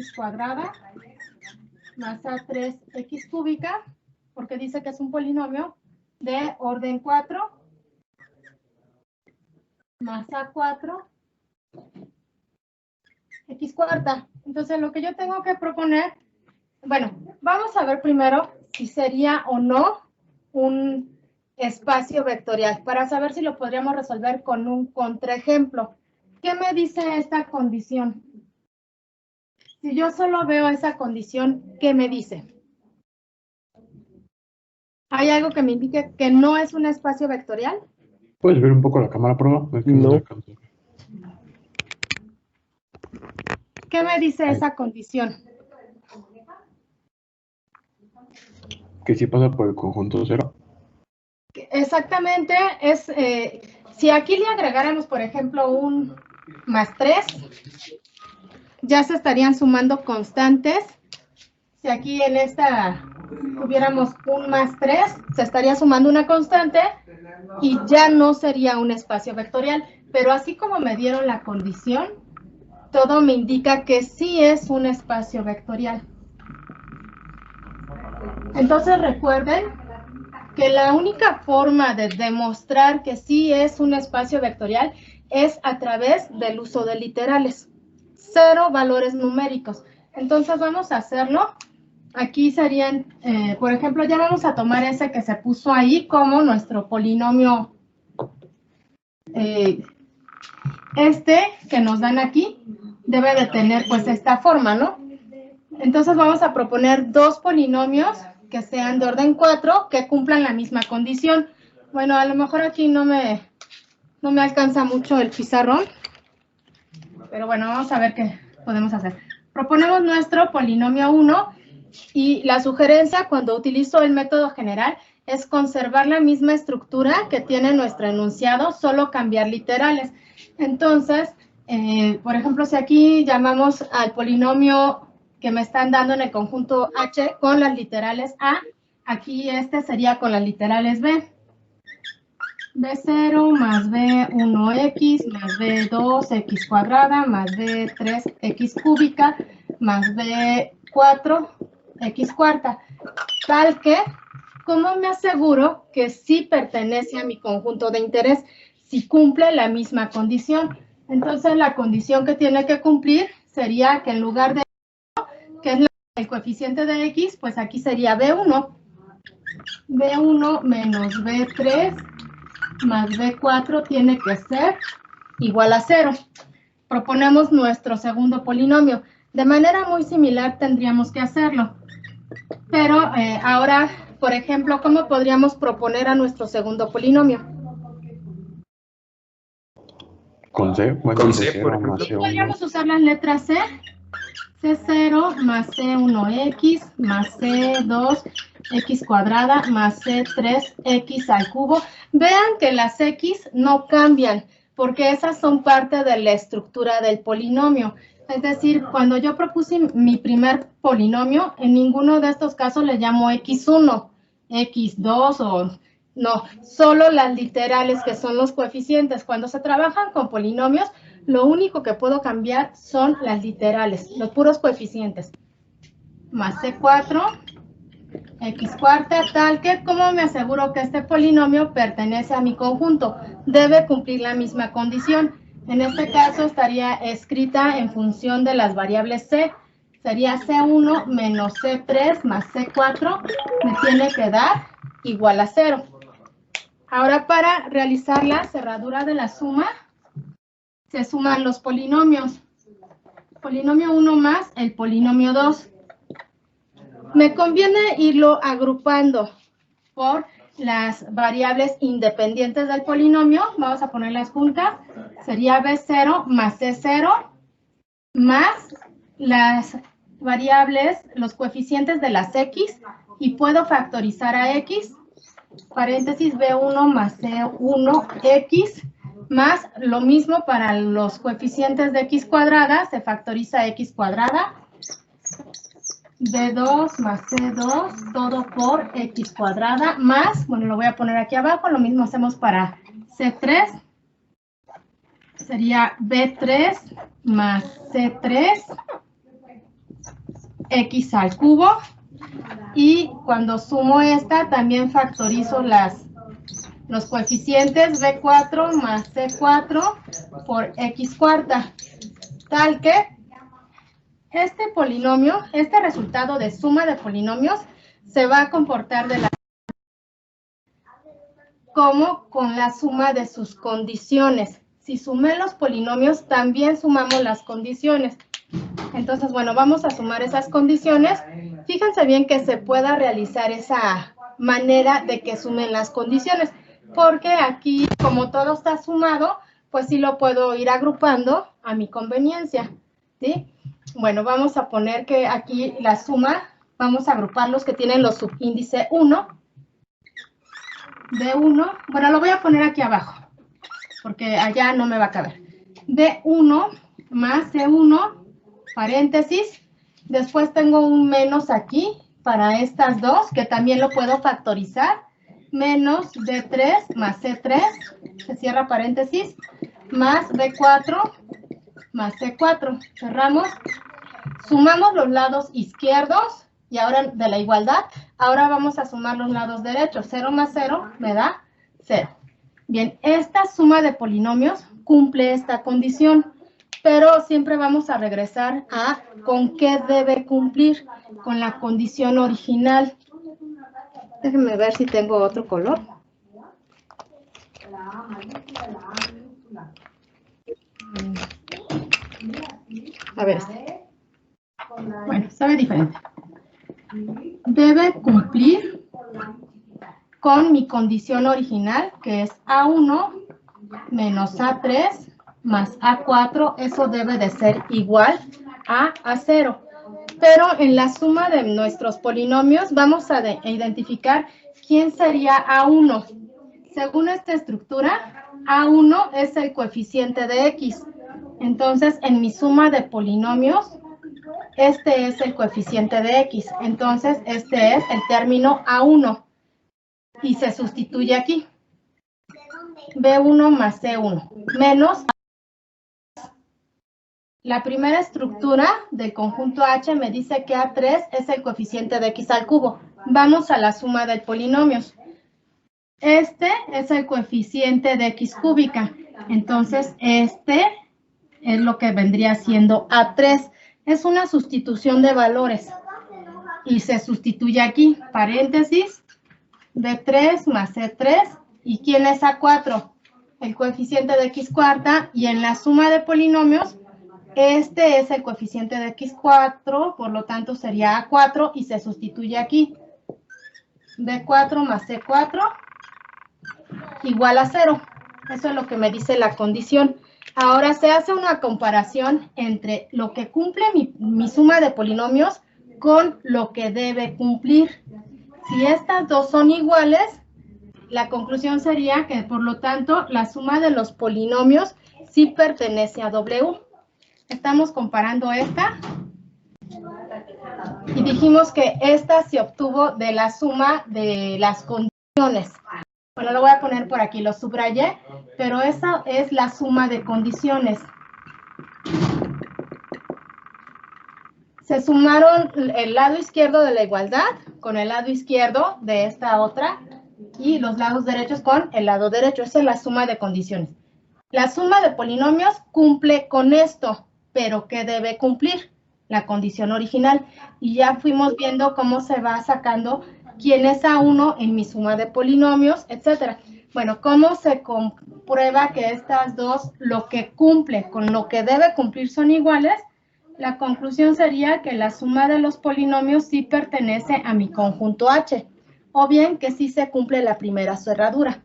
x cuadrada más a3x cúbica, porque dice que es un polinomio de orden 4 más a4 x cuarta. Entonces, lo que yo tengo que proponer, bueno, vamos a ver primero si sería o no un espacio vectorial, para saber si lo podríamos resolver con un contraejemplo. ¿Qué me dice esta condición? Si yo solo veo esa condición, ¿qué me dice? ¿Hay algo que me indique que no es un espacio vectorial? ¿Puedes ver un poco la cámara, prueba? Es que no te alcanzo. ¿Qué me dice esa condición? Que sí pasa por el conjunto 0. Exactamente, es, si aquí le agregáramos, por ejemplo, un más 3, ya se estarían sumando constantes. Si aquí en esta tuviéramos un más 3, se estaría sumando una constante y ya no sería un espacio vectorial. Pero así como me dieron la condición, todo me indica que sí es un espacio vectorial. Entonces recuerden que la única forma de demostrar que sí es un espacio vectorial es a través del uso de literales. 0 valores numéricos. Entonces vamos a hacerlo. Aquí serían, por ejemplo, ya vamos a tomar ese que se puso ahí como nuestro polinomio. Este que nos dan aquí debe de tener pues esta forma, ¿no? Entonces vamos a proponer dos polinomios que sean de orden 4 que cumplan la misma condición. Bueno, a lo mejor aquí no me alcanza mucho el pizarrón, pero bueno, vamos a ver qué podemos hacer. Proponemos nuestro polinomio 1 y la sugerencia cuando utilizo el método general es conservar la misma estructura que tiene nuestro enunciado, solo cambiar literales. Entonces, por ejemplo, si aquí llamamos al polinomio que me están dando en el conjunto H con las literales A, aquí este sería con las literales B. B0 más B1x más B2x cuadrada más B3x cúbica más B4x cuarta. Tal que, ¿cómo me aseguro que sí pertenece a mi conjunto de interés? Si cumple la misma condición. Entonces, la condición que tiene que cumplir sería que en lugar de que es el coeficiente de x, pues aquí sería B1. B1 menos B3 más B4 tiene que ser igual a 0. Proponemos nuestro segundo polinomio. De manera muy similar tendríamos que hacerlo. Pero ahora, por ejemplo, ¿cómo podríamos proponer a nuestro segundo polinomio? Con C, bueno, Con C0 C, por ejemplo. más C1. Podríamos usar las letras C. C0 más C1x más C2x cuadrada más C3x al cubo. Vean que las x no cambian porque esas son parte de la estructura del polinomio. Es decir, cuando yo propuse mi primer polinomio, en ninguno de estos casos le llamo x1, x2 o no, solo las literales que son los coeficientes. Cuando se trabajan con polinomios, lo único que puedo cambiar son las literales, los puros coeficientes. Más C4, x cuarta, tal que, ¿cómo me aseguro que este polinomio pertenece a mi conjunto? Debe cumplir la misma condición. En este caso estaría escrita en función de las variables C. Sería C1 menos C3 más C4, me tiene que dar igual a 0. Ahora, para realizar la cerradura de la suma, se suman los polinomios. Polinomio 1 más el polinomio 2. Me conviene irlo agrupando por las variables independientes del polinomio. Vamos a ponerlas juntas. Sería B0 más C0 más las variables, los coeficientes de las X, y puedo factorizar a X, paréntesis B1 más C1X, más lo mismo para los coeficientes de X cuadrada, se factoriza X cuadrada, B2 más C2, todo por X cuadrada, más, bueno, lo voy a poner aquí abajo, lo mismo hacemos para C3, sería B3 más C3, x al cubo. Y cuando sumo esta, también factorizo los coeficientes b4 más c4 por x cuarta. Tal que este polinomio, este resultado de suma de polinomios, se va a comportar como con la suma de sus condiciones. Si sumé los polinomios, también sumamos las condiciones. Entonces, bueno, vamos a sumar esas condiciones. Fíjense bien que se pueda realizar esa manera de que sumen las condiciones, porque aquí, como todo está sumado, pues sí lo puedo ir agrupando a mi conveniencia, ¿sí? Bueno, vamos a poner que aquí la suma, vamos a agrupar los que tienen los subíndice 1, B1, bueno, lo voy a poner aquí abajo, porque allá no me va a caber. B1 más C1, paréntesis, después tengo un menos aquí para estas dos, que también lo puedo factorizar, menos B3 más C3, se cierra paréntesis, más B4 más C4, cerramos, sumamos los lados izquierdos, y ahora de la igualdad, ahora vamos a sumar los lados derechos, 0 más 0 me da 0. Bien, esta suma de polinomios cumple esta condición, pero siempre vamos a regresar a con qué debe cumplir, con la condición original. Déjenme ver si tengo otro color. A ver este. Bueno, sabe diferente. Debe cumplir con mi condición original, que es A1 menos A3 más A4, eso debe de ser igual a A0. Pero en la suma de nuestros polinomios vamos a identificar quién sería A1. Según esta estructura, A1 es el coeficiente de X. Entonces, en mi suma de polinomios, este es el coeficiente de X. Entonces, este es el término A1. Y se sustituye aquí. B1 más C1 menos la primera estructura del conjunto H me dice que A3 es el coeficiente de X al cubo. Vamos a la suma de polinomios. Este es el coeficiente de X cúbica. Entonces, este es lo que vendría siendo A3. Es una sustitución de valores. Y se sustituye aquí, paréntesis, B3 más C3. ¿Y quién es A4? El coeficiente de X cuarta. Y en la suma de polinomios, este es el coeficiente de X4, por lo tanto sería A4 y se sustituye aquí. B4 más C4 igual a 0. Eso es lo que me dice la condición. Ahora se hace una comparación entre lo que cumple mi suma de polinomios con lo que debe cumplir. Si estas dos son iguales, la conclusión sería que, por lo tanto, la suma de los polinomios sí pertenece a W. Estamos comparando esta y dijimos que esta se obtuvo de la suma de las condiciones. Bueno, lo voy a poner por aquí, lo subrayé, pero esa es la suma de condiciones. Se sumaron el lado izquierdo de la igualdad con el lado izquierdo de esta otra y los lados derechos con el lado derecho. Esa es la suma de condiciones. La suma de polinomios cumple con esto, pero ¿qué debe cumplir? La condición original. Y ya fuimos viendo cómo se va sacando quién es A1 en mi suma de polinomios, etcétera. Bueno, ¿cómo se comprueba que estas dos, lo que cumple con lo que debe cumplir son iguales? La conclusión sería que la suma de los polinomios sí pertenece a mi conjunto H, o bien que sí se cumple la primera cerradura.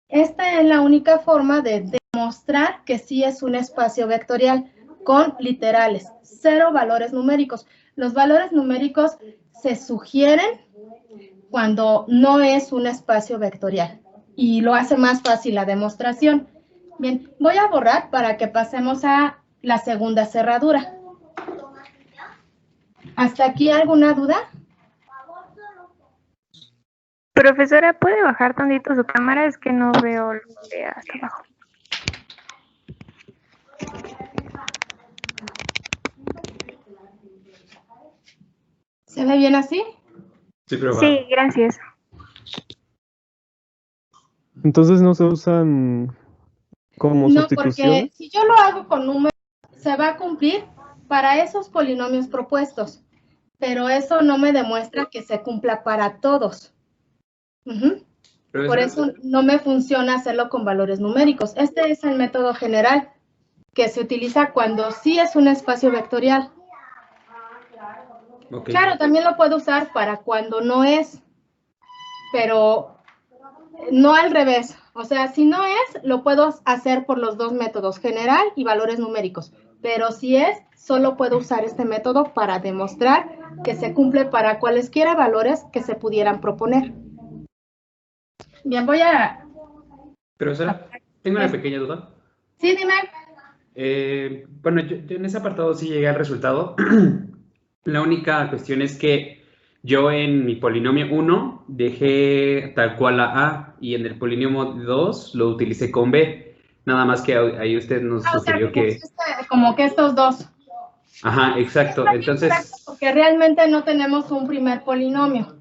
Esta es la única forma de demostrar que sí es un espacio vectorial con literales, 0 valores numéricos. Los valores numéricos se sugieren cuando no es un espacio vectorial y lo hace más fácil la demostración. Bien, voy a borrar para que pasemos a la segunda cerradura. ¿Hasta aquí alguna duda? Profesora, ¿puede bajar tantito su cámara? Es que no veo lo de hasta abajo. ¿Se ve bien así? Sí, pero Sí, gracias. Entonces no se usan como No, sustituciones. porque si yo lo hago con números, se va a cumplir para esos polinomios propuestos, pero eso no me demuestra que se cumpla para todos. Por eso no me funciona hacerlo con valores numéricos. Este es el método general que se utiliza cuando sí es un espacio vectorial. Okay. Claro, también lo puedo usar para cuando no es, pero no al revés. O sea, si no es, lo puedo hacer por los dos métodos, general y valores numéricos. Pero si es, solo puedo usar este método para demostrar que se cumple para cualesquiera valores que se pudieran proponer. Bien, voy a... Profesora, tengo una pequeña duda. Sí, dime. Bueno, yo en ese apartado sí llegué al resultado. La única cuestión es que yo en mi polinomio 1 dejé tal cual la A y en el polinomio 2 lo utilicé con B. Nada más que ahí usted nos sugirió que... Como que estos dos. Ajá, exacto. Entonces... Porque realmente no tenemos un primer polinomio.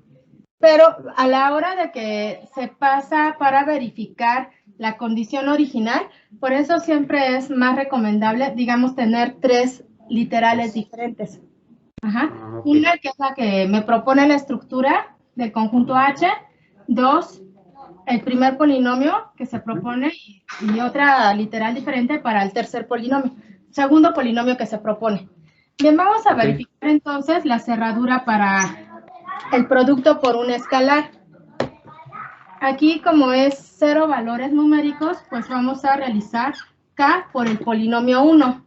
Pero a la hora de que se pasa para verificar la condición original, por eso siempre es más recomendable, digamos, tener tres literales diferentes. Ajá. Okay. Una que es la que me propone la estructura del conjunto H, dos, el primer polinomio que se propone y otra literal diferente para el tercer polinomio, segundo polinomio que se propone. Bien, vamos a verificar entonces la cerradura para el producto por un escalar. Aquí, como es 0 valores numéricos, pues vamos a realizar K por el polinomio 1.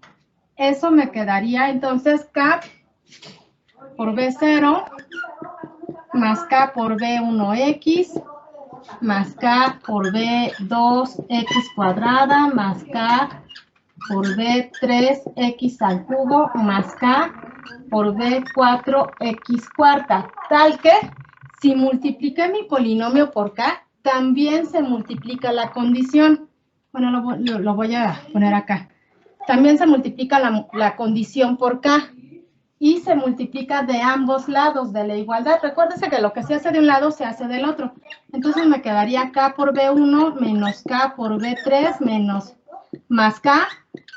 Eso me quedaría entonces K por B0 más K por B1X más K por B2X cuadrada más K por B3X al cubo más K por B4X cuarta, tal que si multipliqué mi polinomio por K, también se multiplica la condición. Bueno, lo voy a poner acá. También se multiplica la condición por K y se multiplica de ambos lados de la igualdad. Recuérdese que lo que se hace de un lado se hace del otro. Entonces me quedaría K por B1 menos K por B3 menos más K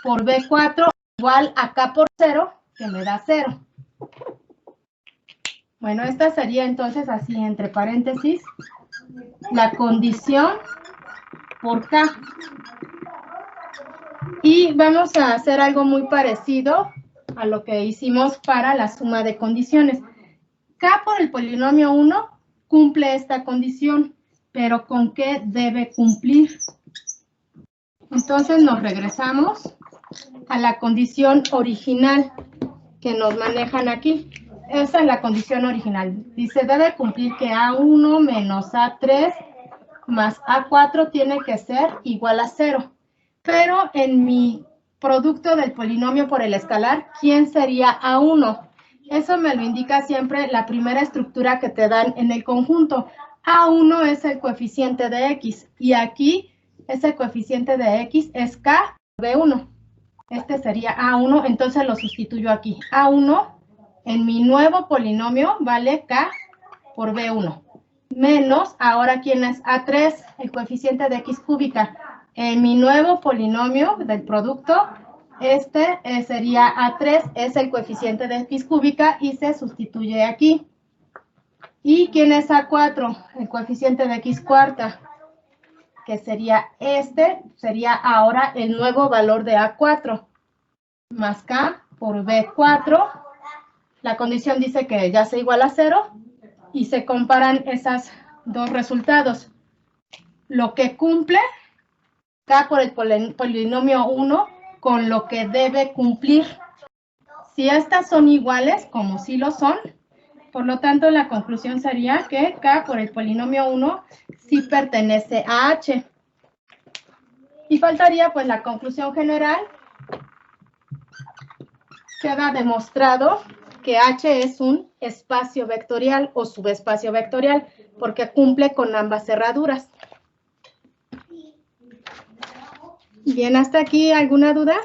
por B4 igual a K por 0, que me da 0. Bueno, esta sería entonces así, entre paréntesis, la condición por K. Y vamos a hacer algo muy parecido a lo que hicimos para la suma de condiciones. K por el polinomio 1 cumple esta condición, pero ¿con qué debe cumplir? Entonces nos regresamos a la condición original que nos manejan aquí. Esa es la condición original. Dice, debe cumplir que A1 menos A3 más A4 tiene que ser igual a 0. Pero en mi producto del polinomio por el escalar, ¿quién sería A1? Eso me lo indica siempre la primera estructura que te dan en el conjunto. A1 es el coeficiente de X y aquí ese coeficiente de X es K por B1. Este sería A1, entonces lo sustituyo aquí. A1 en mi nuevo polinomio vale K por B1. Menos, ahora ¿quién es A3? El coeficiente de X cúbica. En mi nuevo polinomio del producto, este sería A3, es el coeficiente de X cúbica y se sustituye aquí. ¿Y quién es A4? El coeficiente de X cuarta, que sería este, sería ahora el nuevo valor de A4, más K por B4. La condición dice que ya sea igual a 0 y se comparan esos dos resultados. Lo que cumple K por el polinomio 1 con lo que debe cumplir. Si estas son iguales, como sí lo son, por lo tanto la conclusión sería que K por el polinomio 1 sí pertenece a H. Y faltaría pues la conclusión general. Queda demostrado que H es un espacio vectorial o subespacio vectorial porque cumple con ambas cerraduras. Bien, hasta aquí, ¿alguna duda?